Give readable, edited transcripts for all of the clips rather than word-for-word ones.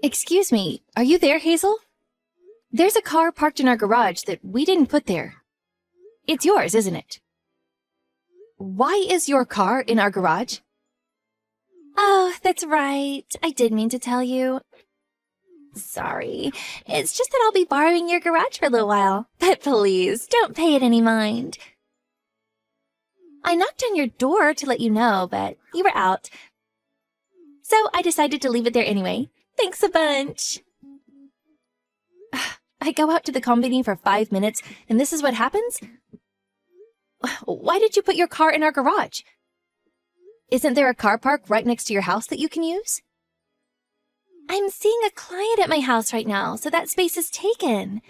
Excuse me, are you there, Hazel? There's a car parked in our garage that we didn't put there. It's yours, isn't it? Why is your car in our garage? Oh, that's right. I did mean to tell you. Sorry. It's just that I'll be borrowing your garage for a little while. But please, don't pay it any mind. I knocked on your door to let you know, but you were out. So I decided to leave it there anyway. Thanks a bunch. I go out to the company for 5 minutes, and this is what happens? Why did you put your car in our garage? Isn't there a car park right next to your house that you can use? I'm seeing a client at my house right now, so that space is taken.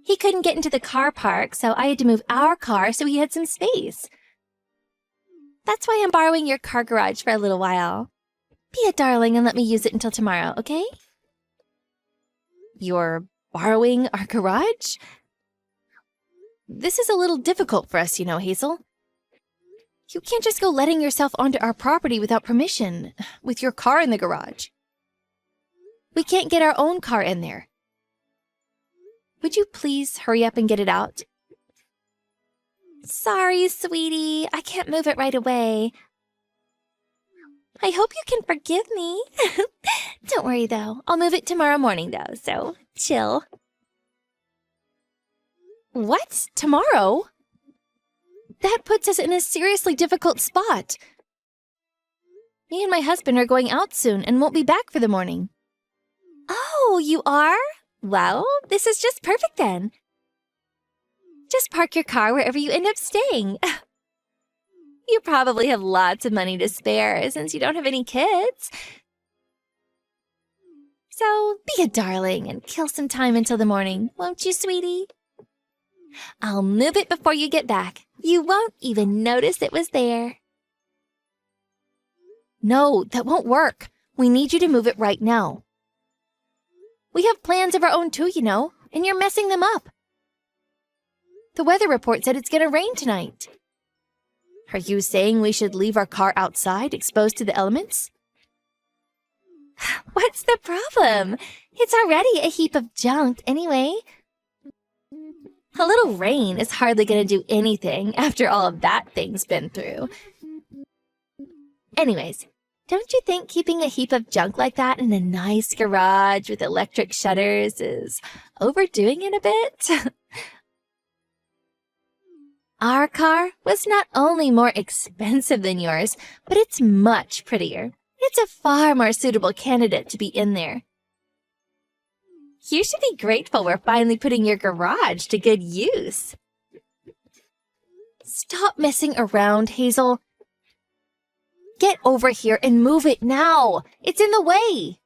He couldn't get into the car park, so I had to move our car so he had some space. That's why I'm borrowing your car garage for a little while. Be a darling and let me use it until tomorrow, okay? You're borrowing our garage? This is a little difficult for us, you know, Hazel. You can't just go letting yourself onto our property without permission, with your car in the garage. We can't get our own car in there. Would you please hurry up and get it out? Sorry, sweetie. I can't move it right away. I hope you can forgive me. Don't worry, though. I'll move it tomorrow morning, though, so chill. What? Tomorrow? That puts us in a seriously difficult spot. Me and my husband are going out soon and won't be back for the morning. Oh, you are? Well, this is just perfect then. Just park your car wherever you end up staying. You probably have lots of money to spare since you don't have any kids. So be a darling and kill some time until the morning, won't you, sweetie? I'll move it before you get back. You won't even notice it was there. No, that won't work. We need you to move it right now. We have plans of our own too, you know, and you're messing them up. The weather report said it's going to rain tonight. Are you saying we should leave our car outside, exposed to the elements? What's the problem? It's already a heap of junk anyway. A little rain is hardly going to do anything after all of that thing's been through. Anyways, don't you think keeping a heap of junk like that in a nice garage with electric shutters is overdoing it a bit? Our car was not only more expensive than yours, but it's much prettier. It's a far more suitable candidate to be in there. You should be grateful we're finally putting your garage to good use. Stop messing around, Hazel. Get over here and move it now. It's in the way.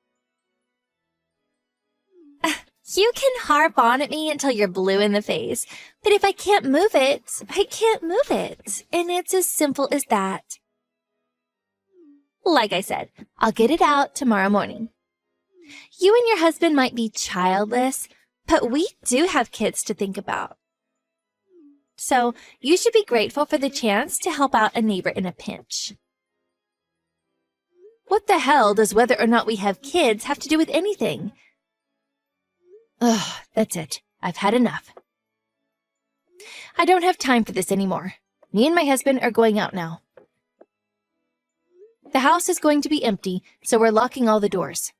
You can harp on at me until you're blue in the face, but if I can't move it, I can't move it. And it's as simple as that. Like I said, I'll get it out tomorrow morning. You and your husband might be childless, but we do have kids to think about. So you should be grateful for the chance to help out a neighbor in a pinch. What the hell does whether or not we have kids have to do with anything? Ugh, that's it. I've had enough. I don't have time for this anymore. Me and my husband are going out now. The house is going to be empty, so we're locking all the doors.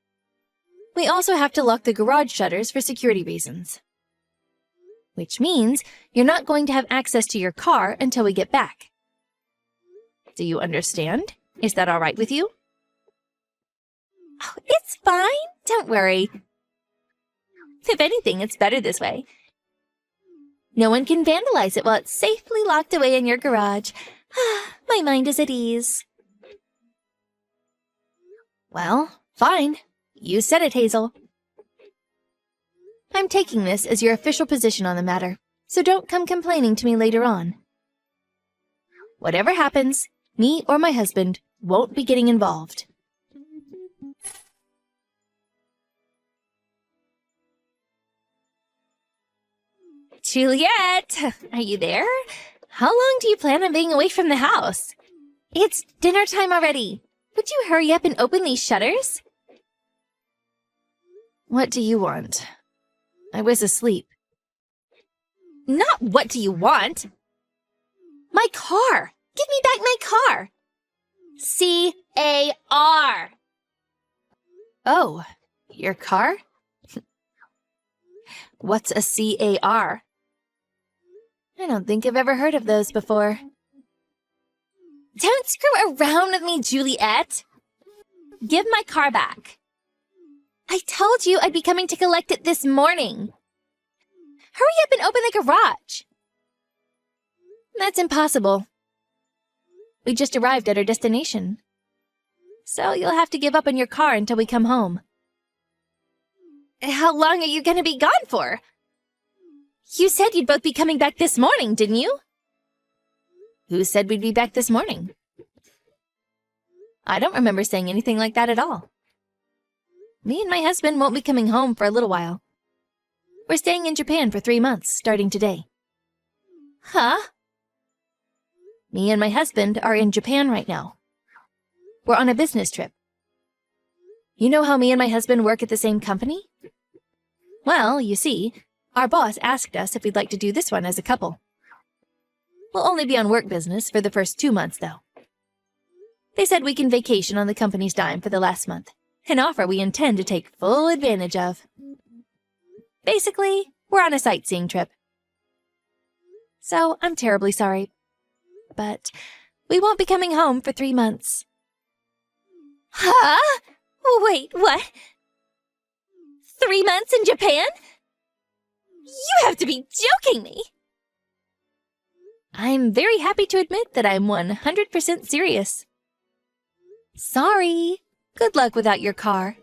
We also have to lock the garage shutters for security reasons. Which means you're not going to have access to your car until we get back. Do you understand? Is that all right with you? Oh, it's fine. Don't worry. If anything, it's better this way. No one can vandalize it while it's safely locked away in your garage. My mind is at ease. Well, fine. You said it, Hazel. I'm taking this as your official position on the matter, so don't come complaining to me later on. Whatever happens, me or my husband won't be getting involved. Juliet, are you there? How long do you plan on being away from the house? It's dinner time already. Would you hurry up and open these shutters? What do you want? I was asleep. Not what do you want? My car! Give me back my car! C-A-R! Oh, your car? What's a C-A-R? I don't think I've ever heard of those before. Don't screw around with me, Juliet! Give my car back. I told you I'd be coming to collect it this morning. Hurry up and open the garage. That's impossible. We just arrived at our destination. So you'll have to give up on your car until we come home. How long are you going to be gone for? You said you'd both be coming back this morning, didn't you? Who said we'd be back this morning? I don't remember saying anything like that at all. Me and my husband won't be coming home for a little while. We're staying in Japan for 3 months, starting today. Huh? Me and my husband are in Japan right now. We're on a business trip. You know how me and my husband work at the same company? Well, you see, our boss asked us if we'd like to do this one as a couple. We'll only be on work business for the first 2 months, though. They said we can vacation on the company's dime for the last month, an offer we intend to take full advantage of. Basically, we're on a sightseeing trip. So, I'm terribly sorry. But we won't be coming home for 3 months. Huh? Wait, what? 3 months in Japan? You have to be joking me! I'm very happy to admit that I'm 100% serious. Sorry. Good luck without your car.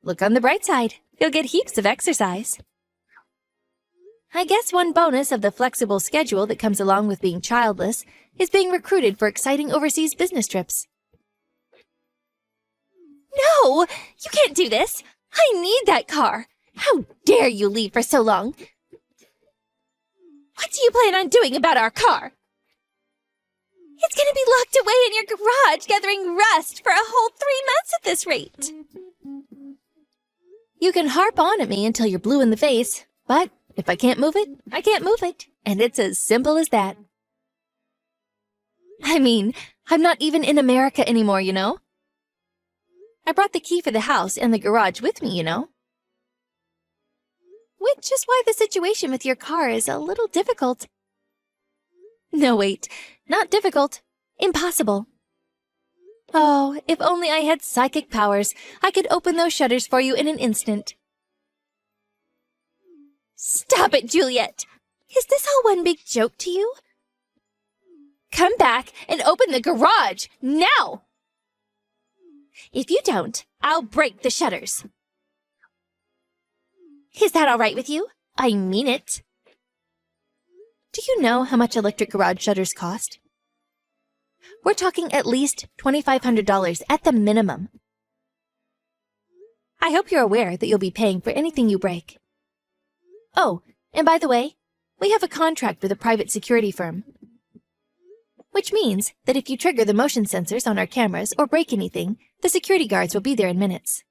Look on the bright side. You'll get heaps of exercise. I guess one bonus of the flexible schedule that comes along with being childless is being recruited for exciting overseas business trips. No! You can't do this! I need that car! How dare you leave for so long? What do you plan on doing about our car? It's gonna be locked away in your garage, gathering rust for a whole 3 months at this rate. You can harp on at me until you're blue in the face, but if I can't move it, I can't move it. And it's as simple as that. I mean, I'm not even in America anymore, you know? I brought the key for the house and the garage with me, you know? Which is why the situation with your car is a little difficult. No, wait. Not difficult. Impossible. Oh, if only I had psychic powers, I could open those shutters for you in an instant. Stop it, Juliet! Is this all one big joke to you? Come back and open the garage, now! If you don't, I'll break the shutters. Is that all right with you? I mean it. Do you know how much electric garage shutters cost? We're talking at least $2,500 at the minimum. I hope you're aware that you'll be paying for anything you break. Oh, and by the way, we have a contract with a private security firm. Which means that if you trigger the motion sensors on our cameras or break anything, the security guards will be there in minutes.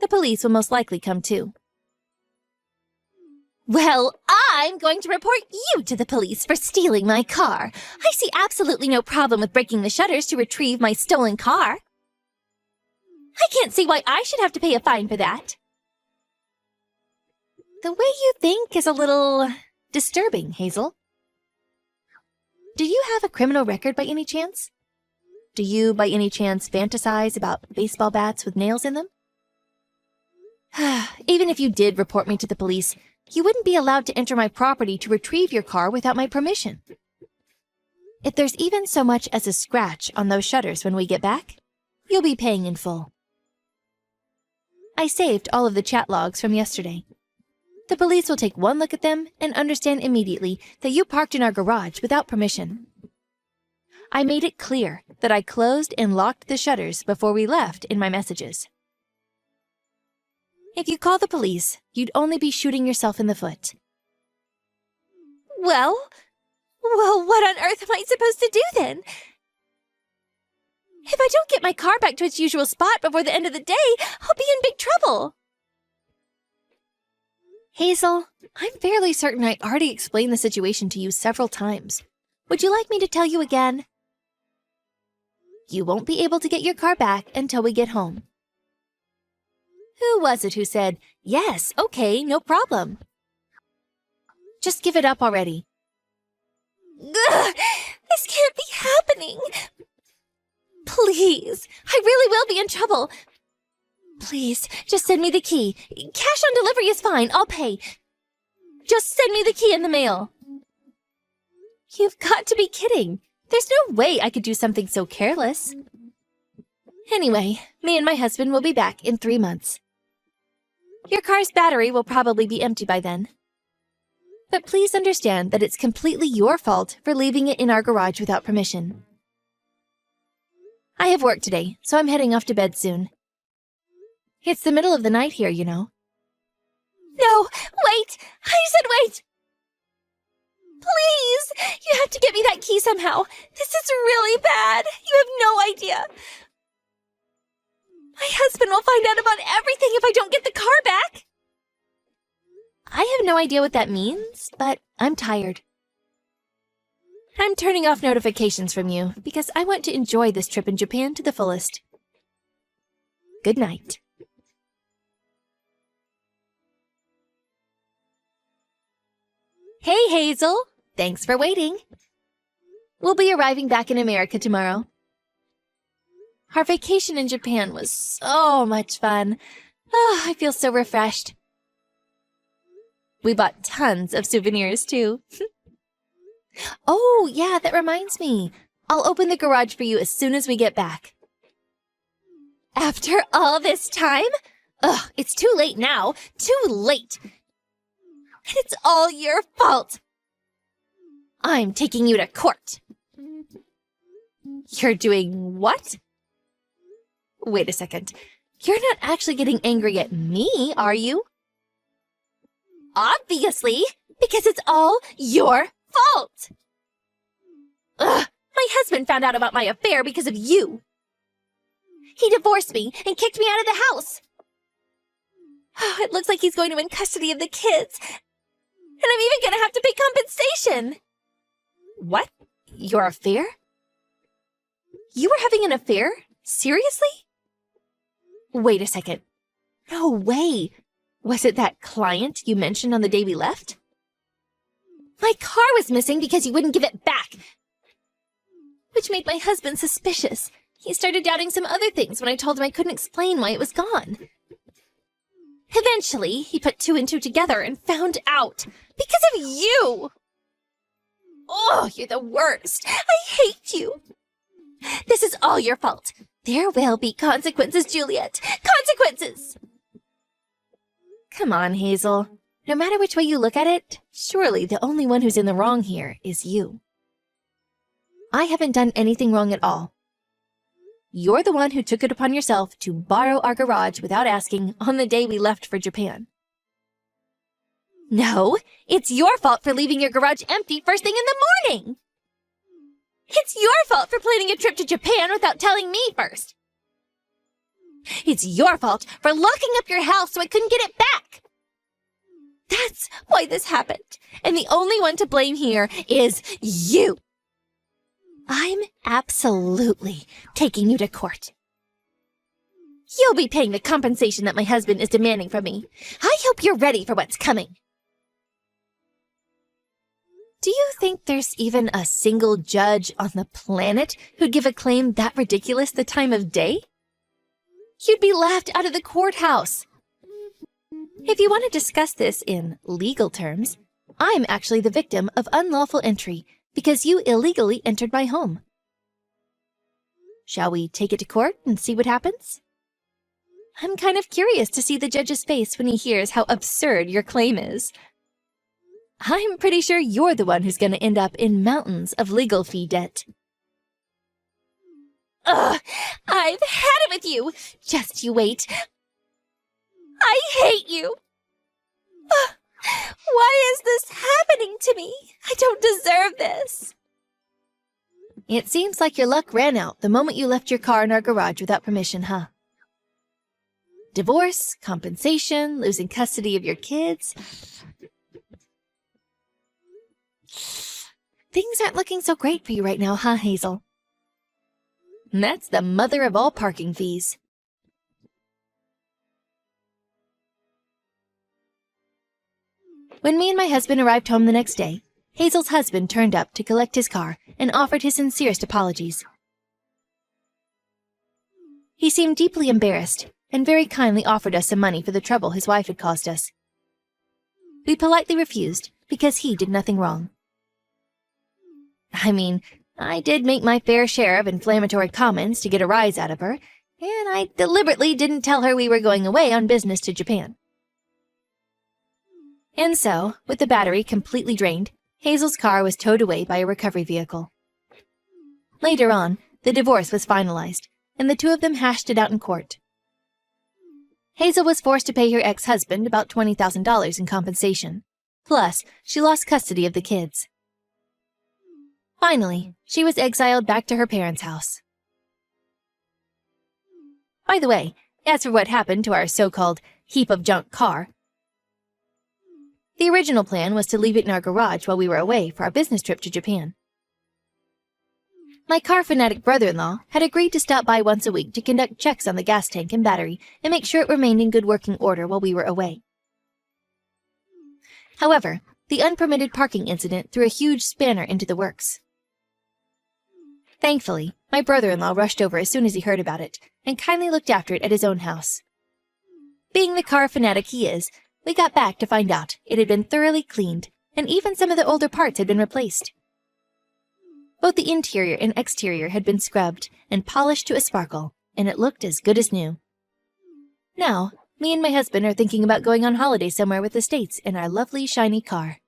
The police will most likely come too. Well, I'm going to report you to the police for stealing my car. I see absolutely no problem with breaking the shutters to retrieve my stolen car. I can't see why I should have to pay a fine for that. The way you think is a little disturbing, Hazel. Do you have a criminal record by any chance? Do you, by any chance, fantasize about baseball bats with nails in them? Even if you did report me to the police, you wouldn't be allowed to enter my property to retrieve your car without my permission. If there's even so much as a scratch on those shutters when we get back, you'll be paying in full. I saved all of the chat logs from yesterday. The police will take one look at them and understand immediately that you parked in our garage without permission. I made it clear that I closed and locked the shutters before we left in my messages. If you call the police, you'd only be shooting yourself in the foot. Well, what on earth am I supposed to do then? If I don't get my car back to its usual spot before the end of the day, I'll be in big trouble. Hazel, I'm fairly certain I already explained the situation to you several times. Would you like me to tell you again? You won't be able to get your car back until we get home. Who was it who said, "Yes, okay, no problem"? Just give it up already. Ugh, this can't be happening. Please, I really will be in trouble. Please, just send me the key. Cash on delivery is fine, I'll pay. Just send me the key in the mail. You've got to be kidding. There's no way I could do something so careless. Anyway, me and my husband will be back in 3 months. Your car's battery will probably be empty by then. But please understand that it's completely your fault for leaving it in our garage without permission. I have work today, so I'm heading off to bed soon. It's the middle of the night here, you know. No, wait! I said wait! Please! You have to get me that key somehow. This is really bad. You have no idea. My husband will find out about everything if I don't get the car back. I have no idea what that means, but I'm tired. I'm turning off notifications from you because I want to enjoy this trip in Japan to the fullest. Good night. Hey, Hazel. Thanks for waiting. We'll be arriving back in America tomorrow. Our vacation in Japan was so much fun. Oh, I feel so refreshed. We bought tons of souvenirs, too. Oh, yeah, that reminds me. I'll open the garage for you as soon as we get back. After all this time? Ugh, it's too late now. Too late. And it's all your fault. I'm taking you to court. You're doing what? Wait a second. You're not actually getting angry at me, are you? Obviously, because it's all your fault. Ugh, my husband found out about my affair because of you. He divorced me and kicked me out of the house. Oh, it looks like he's going to win custody of the kids. And I'm even going to have to pay compensation. What? Your affair? You were having an affair? Seriously? Wait a second. No way. Was it that client you mentioned on the day we left? My car was missing because you wouldn't give it back, which made my husband suspicious. He started doubting some other things when I told him I couldn't explain why it was gone. Eventually, he put 2 and 2 together and found out. Because of you! Oh, you're the worst. I hate you. This is all your fault. There will be consequences, Juliet. Consequences! Come on, Hazel. No matter which way you look at it, surely the only one who's in the wrong here is you. I haven't done anything wrong at all. You're the one who took it upon yourself to borrow our garage without asking on the day we left for Japan. No, it's your fault for leaving your garage empty first thing in the morning. It's your fault for planning a trip to Japan without telling me first. It's your fault for locking up your house so I couldn't get it back. That's why this happened. And the only one to blame here is you. I'm absolutely taking you to court. You'll be paying the compensation that my husband is demanding from me. I hope you're ready for what's coming. Do you think there's even a single judge on the planet who'd give a claim that ridiculous the time of day? You'd be laughed out of the courthouse. If you want to discuss this in legal terms, I'm actually the victim of unlawful entry because you illegally entered my home. Shall we take it to court and see what happens? I'm kind of curious to see the judge's face when he hears how absurd your claim is. I'm pretty sure you're the one who's going to end up in mountains of legal fee debt. Ugh! I've had it with you! Just you wait. I hate you! Ugh, why is this happening to me? I don't deserve this. It seems like your luck ran out the moment you left your car in our garage without permission, huh? Divorce, compensation, losing custody of your kids. Things aren't looking so great for you right now, huh, Hazel? And that's the mother of all parking fees. When me and my husband arrived home the next day, Hazel's husband turned up to collect his car and offered his sincerest apologies. He seemed deeply embarrassed and very kindly offered us some money for the trouble his wife had caused us. We politely refused because he did nothing wrong. I mean, I did make my fair share of inflammatory comments to get a rise out of her, and I deliberately didn't tell her we were going away on business to Japan. And so, with the battery completely drained, Hazel's car was towed away by a recovery vehicle. Later on, the divorce was finalized, and the two of them hashed it out in court. Hazel was forced to pay her ex-husband about $20,000 in compensation. Plus, she lost custody of the kids. Finally, she was exiled back to her parents' house. By the way, as for what happened to our so-called heap of junk car, the original plan was to leave it in our garage while we were away for our business trip to Japan. My car-fanatic brother-in-law had agreed to stop by once a week to conduct checks on the gas tank and battery and make sure it remained in good working order while we were away. However, the unpermitted parking incident threw a huge spanner into the works. Thankfully, my brother-in-law rushed over as soon as he heard about it and kindly looked after it at his own house. Being the car fanatic he is, we got back to find out it had been thoroughly cleaned, and even some of the older parts had been replaced. Both the interior and exterior had been scrubbed and polished to a sparkle, and it looked as good as new. Now, me and my husband are thinking about going on holiday somewhere with the States in our lovely, shiny car.